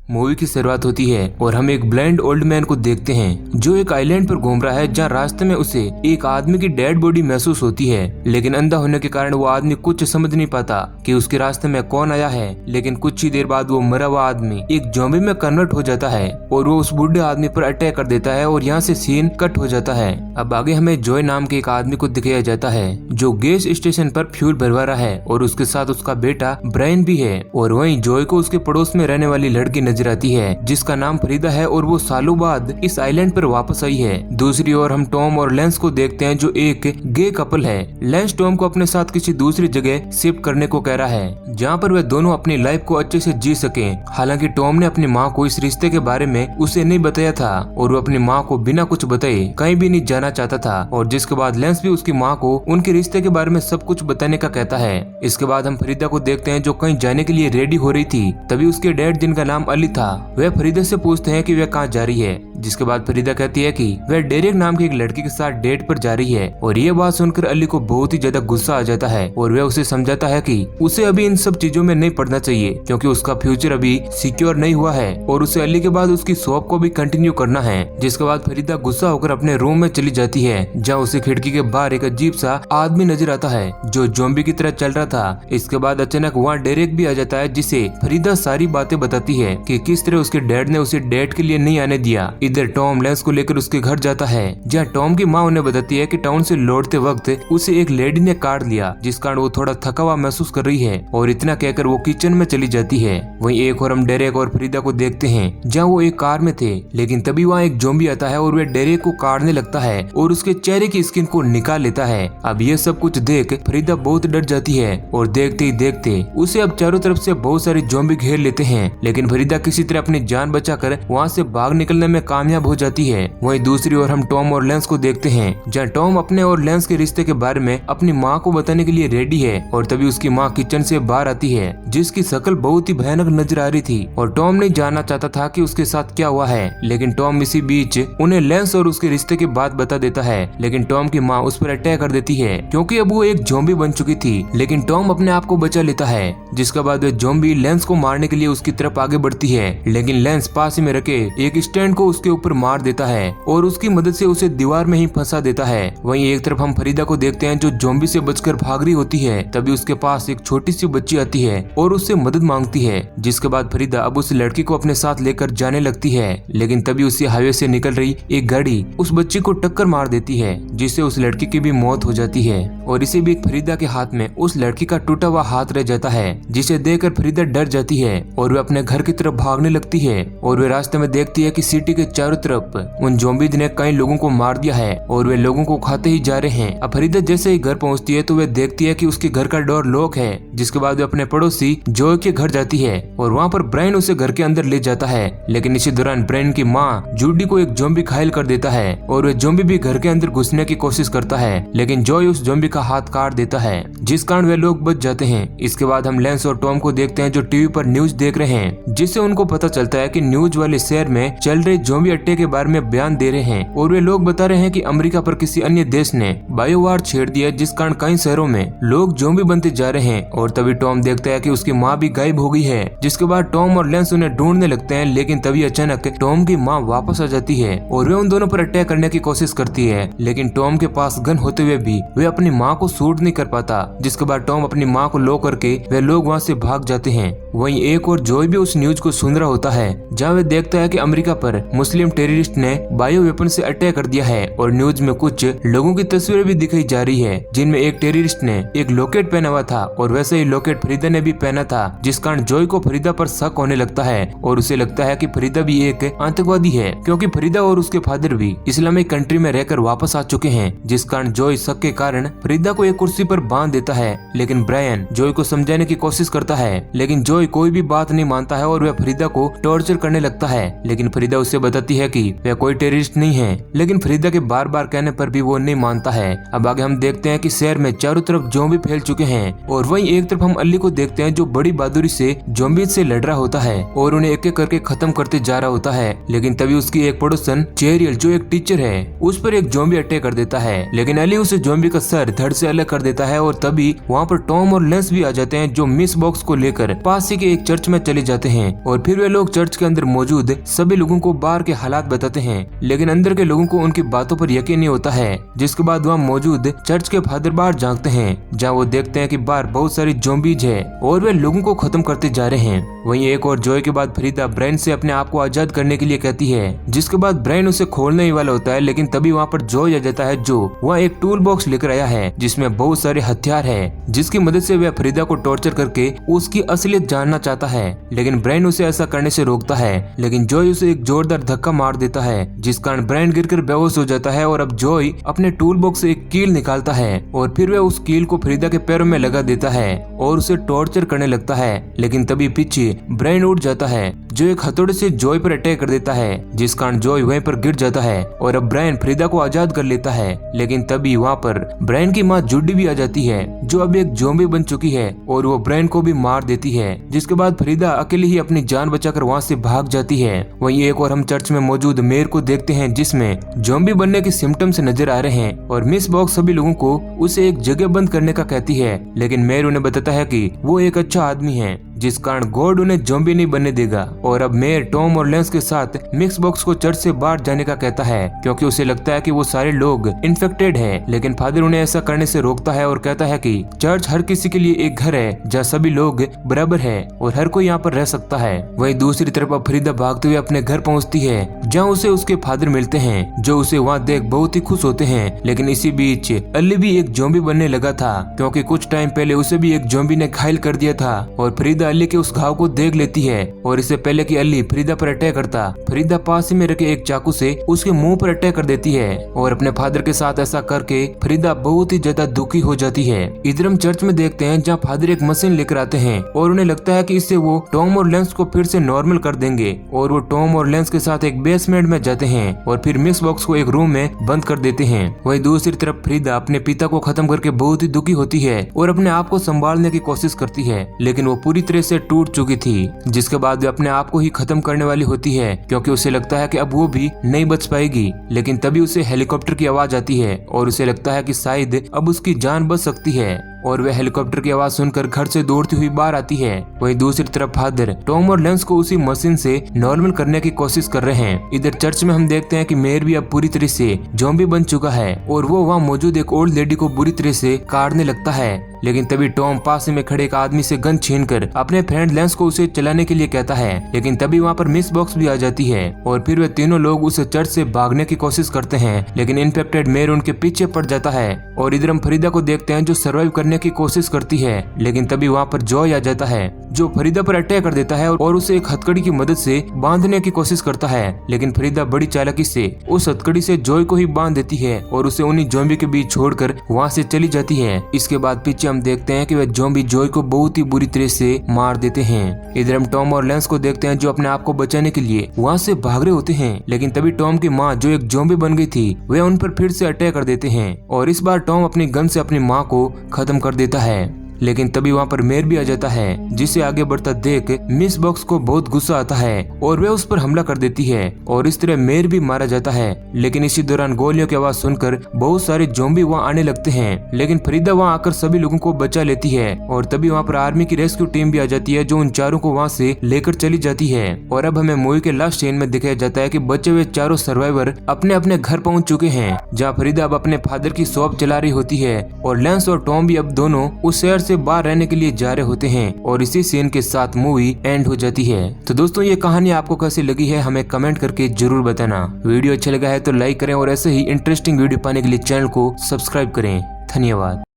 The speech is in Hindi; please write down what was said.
मूवी की शुरुआत होती है और हम एक ब्लाइंड ओल्ड मैन को देखते हैं जो एक आइलैंड पर घूम रहा है, जहाँ रास्ते में उसे एक आदमी की डेड बॉडी महसूस होती है। लेकिन अंधा होने के कारण वो आदमी कुछ समझ नहीं पाता कि उसके रास्ते में कौन आया है। लेकिन कुछ ही देर बाद वो मरा हुआ आदमी एक ज़ॉम्बी में कन्वर्ट हो जाता है और वो उस बूढ़े आदमी पर अटैक कर देता है और यहाँ से सीन कट हो जाता है। अब आगे हमें जॉय नाम के एक आदमी को दिखाया जाता है जो गैस स्टेशन पर फ्यूल भरवा रहा है और उसके साथ उसका बेटा ब्रायन भी है। और वहीं जॉय को उसके पड़ोस में रहने वाली लड़की नजर आती है जिसका नाम फरीदा है और वो सालों बाद इस आइलैंड पर वापस आई है। दूसरी ओर हम टॉम और लेंस को देखते हैं जो एक गे कपल है। लेंस टॉम को अपने साथ किसी दूसरी जगह शिफ्ट करने को कह रहा है जहाँ पर वे दोनों अपनी लाइफ को अच्छे से जी सके। हालांकि टॉम ने अपनी माँ को इस रिश्ते के बारे में उसे नहीं बताया था और वो अपनी माँ को बिना कुछ बताए कहीं भी नहीं जाना चाहता था। और जिसके बाद लेंस भी उसकी माँ को उनके रिश्ते के बारे में सब कुछ बताने का कहता है। इसके बाद हम फरीदा को देखते हैं जो कहीं जाने के लिए रेडी हो रही थी। तभी उसके डैड जिनका नाम अली था वह फरीदा से पूछते हैं कि वह कहाँ जा रही है। जिसके बाद फरीदा कहती है कि वह डेरेक नाम की एक लड़की के साथ डेट पर जा रही है। और ये बात सुनकर अली को बहुत ही ज्यादा गुस्सा आ जाता है और वह उसे समझाता है कि उसे अभी इन सब चीजों में नहीं पड़ना चाहिए क्योंकि उसका फ्यूचर अभी सिक्योर नहीं हुआ है और उसे अली के बाद उसकी शॉप को भी कंटिन्यू करना है। जिसके बाद फरीदा गुस्सा होकर अपने रूम में चली जाती है जहाँ उसे खिड़की के बाहर एक अजीब सा आदमी नजर आता है जो ज़ॉम्बी की तरह चल रहा था। इसके बाद अचानक वहाँ डेरेक भी आ जाता है जिसे फरीदा सारी बातें बताती है कि किस तरह उसके डैड ने उसे डेट के लिए नहीं आने दिया। इधर टॉम लेंस को लेकर उसके घर जाता है जहाँ टॉम की माँ उन्हें बताती है कि टाउन से लौटते वक्त उसे एक लेडी ने काट लिया जिस कारण वो थोड़ा थका हुआ महसूस कर रही है। और इतना कहकर वो किचन में चली जाती है। वहीं एक और हम डेरेक और फरीदा को देखते हैं जहाँ वो एक कार में थे। लेकिन तभी वहाँ एक ज़ॉम्बी आता है और वह डेरेक को काटने लगता है और उसके चेहरे की स्किन को निकाल लेता है। अब ये सब कुछ देख फरीदा बहुत डर जाती है और देखते ही देखते उसे अब चारों तरफ से बहुत सारे ज़ॉम्बी घेर लेते हैं। लेकिन फरीदा किसी तरह अपनी जान बचाकर वहाँ से भाग निकलने में कामयाब हो जाती है। वहीं दूसरी ओर हम टॉम और लेंस को देखते हैं जहाँ टॉम अपने और लेंस के रिश्ते के बारे में अपनी माँ को बताने के लिए रेडी है। और तभी उसकी माँ किचन से बाहर आती है जिसकी शक्ल बहुत ही भयानक नजर आ रही थी और टॉम नहीं जानना चाहता था कि उसके साथ क्या हुआ है। लेकिन टॉम इसी बीच उन्हें लेंस और उसके रिश्ते की बात बता देता है। लेकिन टॉम की माँ उस पर अटैक कर देती है क्योंकि अब वो एक ज़ॉम्बी बन चुकी थी। लेकिन टॉम अपने आप को बचा लेता है जिसके बाद वह ज़ॉम्बी लेंस को मारने के लिए उसकी तरफ आगे बढ़ती है। लेकिन लेंस पास ही में रखे एक स्टैंड को उसके ऊपर मार देता है और उसकी मदद से उसे दीवार में ही फंसा देता है। वहीं एक तरफ हम फरीदा को देखते हैं जो ज़ॉम्बी से बचकर भाग रही होती है। तभी उसके पास एक छोटी सी बच्ची आती है और उससे मदद मांगती है। जिसके बाद फरीदा अब उस लड़की को अपने साथ लेकर जाने लगती है। लेकिन तभी उसी हाईवे से निकल रही एक गाड़ी उस बच्ची को टक्कर मार देती है जिससे उस लड़की की भी मौत हो जाती है। और इसी बीच फरीदा के हाथ में उस लड़की का टूटा हुआ हाथ रह जाता है जिसे देखकर फरीदा डर जाती है और वे अपने घर की तरफ भागने लगती है। और वे रास्ते में देखती है कि सिटी के चारों तरफ उन ज़ॉम्बीज़ ने कई लोगों को मार दिया है और वे लोगों को खाते ही जा रहे हैं। अब फरीदा जैसे ही घर पहुंचती है तो वे देखती है कि उसके घर का डोर लॉक है। जिसके बाद वे अपने पड़ोसी जॉय के घर जाती है और वहाँ पर ब्रायन उसे घर के अंदर ले जाता है। लेकिन इसी दौरान ब्रायन की माँ जूडी को एक ज़ॉम्बी घायल कर देता है और वे ज़ॉम्बी भी घर के अंदर घुसने की कोशिश करता है। लेकिन जॉय उस ज़ॉम्बी का हाथ काट देता है जिस कारण वे लोग बच जाते हैं। इसके बाद हम लेंस और टॉम को देखते हैं जो टीवी पर न्यूज देख रहे हैं जिससे उनको पता चलता है कि न्यूज वाले शहर में चल रहे ज़ॉम्बी अटैक के बारे में बयान दे रहे हैं और वे लोग बता रहे हैं कि अमेरिका पर किसी अन्य देश ने बायोवार छेड़ दिया जिस कारण कई शहरों में लोग ज़ॉम्बी बनते जा रहे हैं। और तभी टॉम देखता है कि उसकी माँ भी गायब हो गई है। जिसके बाद टॉम और लेंस उन्हें ढूंढने लगते हैं। लेकिन तभी अचानक टॉम की माँ वापस आ जाती है और वे उन दोनों पर अटैक करने की कोशिश करती है। लेकिन टॉम के पास गन होते हुए भी वे अपनी माँ को शूट नहीं कर पाता। जिसके बाद टॉम अपनी माँ को लो करके वे लोग वहाँ से भाग जाते हैं। वहीं एक और जॉय भी उस न्यूज को सुन रहा होता है जहाँ वे देखता है कि अमेरिका पर मुस्लिम टेररिस्ट ने बायो वेपन से अटैक कर दिया है। और न्यूज में कुछ लोगों की तस्वीरें भी दिखाई जा रही है जिनमें एक टेररिस्ट ने एक लॉकेट पहना हुआ था और वैसे ही लॉकेट फरीदा ने भी पहना था जिस कारण जॉय को फरीदा पर शक होने लगता है और उसे लगता है कि फरीदा भी एक आतंकवादी है क्योंकि फरीदा और उसके फादर भी इस्लामिक कंट्री में रहकर वापस आ चुके हैं। जिस कारण जॉय शक के कारण फरीदा को एक कुर्सी पर बांध देता है। लेकिन ब्रायन जॉय को समझाने की कोशिश करता है लेकिन जॉय कोई भी बात नहीं मानता है और वह फरीदा को टॉर्चर करने लगता है। लेकिन फरीदा उसे बताती बताती है कि वह कोई टेररिस्ट नहीं है, लेकिन फरीदा के बार बार कहने पर भी वो नहीं मानता है। अब आगे हम देखते हैं कि शहर में चारों तरफ ज़ॉम्बी फैल चुके हैं और वहीं एक तरफ हम अली को देखते हैं जो बड़ी बहादुरी से ज़ॉम्बी से लड़ रहा होता है और उन्हें एक एक करके खत्म करते जा रहा होता है। लेकिन तभी उसकी एक पड़ोसन चेरियल जो एक टीचर है उस पर एक ज़ॉम्बी अटैक कर देता है, लेकिन अली उसे ज़ॉम्बी का सर धड़ से अलग कर देता है और तभी वहाँ पर टॉम और लेंस भी आ जाते हैं जो मिस बॉक्स को लेकर पास ही के एक चर्च में चले जाते हैं और फिर वे लोग चर्च के अंदर मौजूद सभी लोगों को बाहर के हालात बताते हैं, लेकिन अंदर के लोगों को उनकी बातों पर यकीन नहीं होता है। जिसके बाद वहाँ मौजूद चर्च के फादर बाहर झांकते हैं जहाँ वो देखते हैं कि बाहर बहुत सारी ज़ॉम्बीज है और वे लोगों को खत्म करते जा रहे हैं। वहीं एक और जॉय के बाद फरीदा ब्रायन से अपने आप को आजाद करने के लिए कहती है, जिसके बाद ब्रायन उसे खोलने ही वाला होता है, लेकिन तभी वहाँ पर जॉय आ जाता है जो वहाँ एक टूल बॉक्स लेकर आया है जिसमें बहुत सारे हथियार है, जिसकी मदद से वह फरीदा को टॉर्चर करके उसकी असलियत जानना चाहता है। लेकिन ब्रायन उसे ऐसा करने से रोकता है, लेकिन जॉय उसे एक जोरदार धक्का मार देता है जिस कारण ब्रायन गिरकर बेहोश हो जाता है और अब जॉय अपने टूल बॉक्स से एक कील निकालता है और फिर वह उस कील को फरीदा के पैरों में लगा देता है और उसे टॉर्चर करने लगता है। लेकिन तभी पीछे ब्रायन उठ जाता है जो एक हथौड़े से जॉय पर अटैक कर देता है, जिस कारण जॉय वहीं पर गिर जाता है और अब ब्रायन फरीदा को आजाद कर लेता है। लेकिन तभी वहाँ पर ब्रायन की माँ जूडी भी आ जाती है जो अब एक ज़ॉम्बी बन चुकी है और वो ब्रायन को भी मार देती है, जिसके बाद फरीदा अकेली ही अपनी जान बचाकर वहाँ से भाग जाती है। वहीं एक और हम चर्च में मौजूद मेयर को देखते हैं जिसमें ज़ॉम्बी बनने के सिम्टम्स नजर आ रहे हैं और मिस बॉक्स सभी लोगों को उसे एक जगह बंद करने का कहती है, लेकिन मेयर उन्हें बताता है कि वो एक अच्छा आदमी है जिस कारण गॉड उन्हें ज़ॉम्बी नहीं बनने देगा। और अब मेयर टॉम और लेंस के साथ मिक्स बॉक्स को चर्च से बाहर जाने का कहता है क्योंकि उसे लगता है कि वो सारे लोग इन्फेक्टेड है, लेकिन फादर उन्हें ऐसा करने से रोकता है और कहता है कि चर्च हर किसी के लिए एक घर है जहाँ सभी लोग बराबर है और हर कोई यहाँ पर रह सकता है। वहीं दूसरी तरफ अब फरीदा भागते हुए अपने घर पहुँचती है जहाँ उसे उसके फादर मिलते हैं जो उसे वहाँ देख बहुत ही खुश होते हैं। लेकिन इसी बीच अली भी एक ज़ॉम्बी बनने लगा था क्योंकि कुछ टाइम पहले उसे भी एक ज़ॉम्बी ने घायल कर दिया था और फरीदा अली के उस घाव को देख लेती है और इससे पहले कि अली फरीदा पर अटैक करता, फरीदा पास ही में रखे एक चाकू से उसके मुंह पर अटैक कर देती है और अपने फादर के साथ ऐसा करके फरीदा बहुत ही ज्यादा दुखी हो जाती है। इधर हम चर्च में देखते हैं जहाँ फादर एक मशीन लेकर आते हैं और उन्हें लगता है कि इससे वो टॉम और लेंस को फिर से नॉर्मल कर देंगे और वो टॉम और लेंस के साथ एक बेसमेंट में जाते हैं और फिर मिक्स बॉक्स को एक रूम में बंद कर देते हैं। वहीं दूसरी तरफ फरीदा अपने पिता को खत्म करके बहुत ही दुखी होती है और अपने आप को संभालने की कोशिश करती है, लेकिन वो पूरी तरह से टूट चुकी थी, जिसके बाद वे अपने आप को ही खत्म करने वाली होती है क्योंकि उसे लगता है कि अब वो भी नहीं बच पाएगी। लेकिन तभी उसे हेलीकॉप्टर की आवाज आती है और उसे लगता है कि शायद अब उसकी जान बच सकती है और वह हेलीकॉप्टर की आवाज सुनकर घर से दौड़ती हुई बाहर आती है। वहीं दूसरी तरफ फादर टॉम और लेंस को उसी मशीन से नॉर्मल करने की कोशिश कर रहे हैं। इधर चर्च में हम देखते हैं कि मेयर भी अब पूरी तरह से ज़ॉम्बी बन चुका है और वो वहाँ मौजूद एक ओल्ड लेडी को बुरी तरह से काटने लगता है। लेकिन तभी टॉम पास में खड़े एक आदमी से गन छीनकर अपने फ्रेंड लेंस को उसे चलाने के लिए कहता है, लेकिन तभी वहाँ पर मिस बॉक्स भी आ जाती है और फिर वे तीनों लोग उस चर्च से भागने की कोशिश करते हैं, लेकिन इन्फेक्टेड मेयर उनके पीछे पड़ जाता है। और इधर हम फरीदा को देखते हैं जो सर्वाइव करने की कोशिश करती है, लेकिन तभी वहाँ पर जॉय आ जाता है जो फरीदा पर अटैक कर देता है और उसे एक हथकड़ी की मदद से बांधने की कोशिश करता है, लेकिन फरीदा बड़ी चालाकी से उस हथकड़ी से जॉय को ही बांध देती है और उसे उन्हीं ज़ॉम्बी के बीच छोड़कर वहाँ से चली जाती है। इसके बाद पीछे हम देखते हैं कि वह ज़ॉम्बी जॉय को बहुत ही बुरी तरह से मार देते हैं। इधर हम टॉम और लेंस को देखते हैं जो अपने आप को बचाने के लिए वहाँ से भाग रहे होते हैं, लेकिन तभी टॉम की माँ जो एक ज़ॉम्बी बन गई थी वे उन पर फिर से अटैक कर देते हैं और इस बार टॉम अपनी गन से अपनी माँ को खत्म कर देता है। लेकिन तभी वहाँ पर मेयर भी आ जाता है जिसे आगे बढ़ता देख मिस बॉक्स को बहुत गुस्सा आता है और वे उस पर हमला कर देती है और इस तरह मेयर भी मारा जाता है। लेकिन इसी दौरान गोलियों की आवाज सुनकर बहुत सारे ज़ॉम्बी वहाँ आने लगते हैं, लेकिन फरीदा वहाँ आकर सभी लोगों को बचा लेती है और तभी वहाँ पर आर्मी की रेस्क्यू टीम भी आ जाती है जो उन चारों को वहाँ से लेकर चली जाती है। और अब हमें मूवी के लास्ट सीन में दिखाया जाता है कि बचे हुए चारों सर्वाइवर अपने अपने घर पहुँच चुके हैं जहाँ फरीदा अब अपने फादर की शॉप चला रही होती है और लेंस और टॉम भी अब दोनों उस शहर से बाहर रहने के लिए जा रहे होते हैं और इसी सीन के साथ मूवी एंड हो जाती है। तो दोस्तों ये कहानी आपको कैसी लगी है हमें कमेंट करके जरूर बताना। वीडियो अच्छा लगा है तो लाइक करें और ऐसे ही इंटरेस्टिंग वीडियो पाने के लिए चैनल को सब्सक्राइब करें। धन्यवाद।